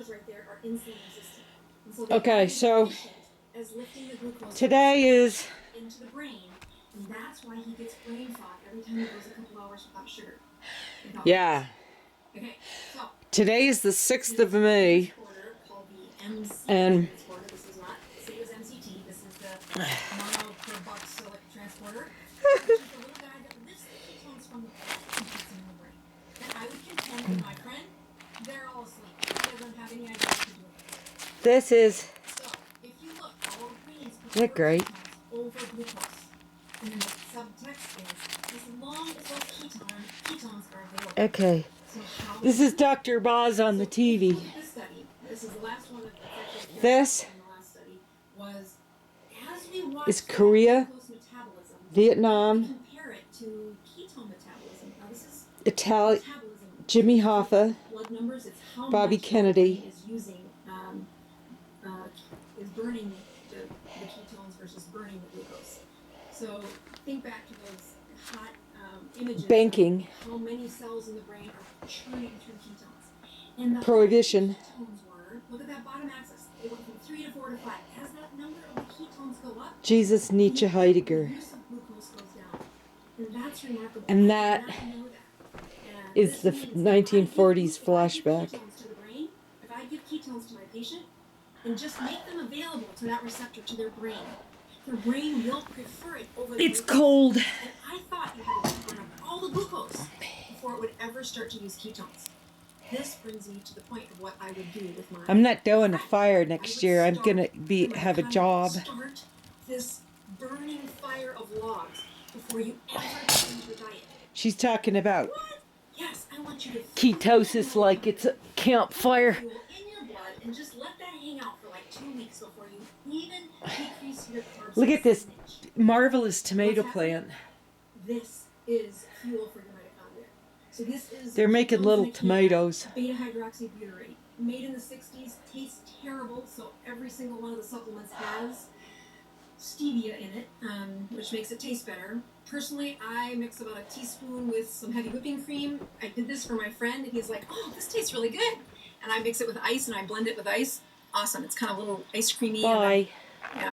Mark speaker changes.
Speaker 1: right there are insulin resistant. And so
Speaker 2: Okay, so
Speaker 1: as lifting the glucose
Speaker 2: today is
Speaker 1: into the brain, and that's why he gets brain fog every time he goes a couple hours without sugar.
Speaker 2: yeah.
Speaker 1: Okay, so
Speaker 2: Today is the 6th of May, and
Speaker 1: this is not the same as MCT. This is the monocarboxylic transporter. Which is the little guy that lifts the ketones from the fat and puts them in the brain. And I would contend with my friend, they're all asleep. They don't have any idea what to do with it.
Speaker 2: this is,
Speaker 1: So, if you look, our brains
Speaker 2: isn't it great?
Speaker 1: over glucose. And then the subtext is, as long as those ketones are available.
Speaker 2: Okay.
Speaker 1: So how
Speaker 2: This is Dr. Boz on the TV.
Speaker 1: This study, this is the last one that
Speaker 2: This
Speaker 1: in the last study, was as we watch
Speaker 2: is Korea,
Speaker 1: glucose metabolism,
Speaker 2: Vietnam,
Speaker 1: compare it to ketone metabolism. Now this is
Speaker 2: Italian,
Speaker 1: metabolism.
Speaker 2: Jimmy Hoffa,
Speaker 1: Blood numbers, it's how
Speaker 2: Bobby
Speaker 1: much
Speaker 2: Kennedy.
Speaker 1: is using is burning the ketones versus burning the glucose. So think back to those hot images.
Speaker 2: Banking.
Speaker 1: Of how many cells in the brain are churning through ketones. And the
Speaker 2: Prohibition.
Speaker 1: ketones were, look at that bottom axis. They went from 3 to 4 to 5. As that number of the ketones go up,
Speaker 2: Jesus, Nietzsche, Heidegger.
Speaker 1: the use of glucose goes down. And that's remarkable.
Speaker 2: And that is the 1940s flashback.
Speaker 1: If I give ketones to my patient and just make them available to that receptor, to their brain will prefer it over the
Speaker 2: It's
Speaker 1: glucose.
Speaker 2: cold.
Speaker 1: And I thought you had to burn up all the glucose before it would ever start to use ketones. This brings me to the point of what I would do with my...
Speaker 2: I'm not doing a fire next year. I'm gonna have a job.
Speaker 1: Start this burning fire of logs before you ever change your diet.
Speaker 2: She's talking about
Speaker 1: What? Yes, I want you to
Speaker 2: ketosis like it's a campfire.
Speaker 1: fuel in your blood and just let that hang out for like 2 weeks before you even decrease your carbs.
Speaker 2: Look at this marvelous tomato plant.
Speaker 1: This is fuel for your mitochondria. So this is...
Speaker 2: They're making little tomatoes.
Speaker 1: Beta hydroxybutyrate. Made in the 60s, tastes terrible, so every single one of the supplements has stevia in it, which makes it taste better. Personally, I mix about a teaspoon with some heavy whipping cream. I did this for my friend, and he's like, oh, this tastes really good. And I mix it with ice, and I blend it with ice. Awesome. It's kind of a little ice creamy.
Speaker 2: Bye.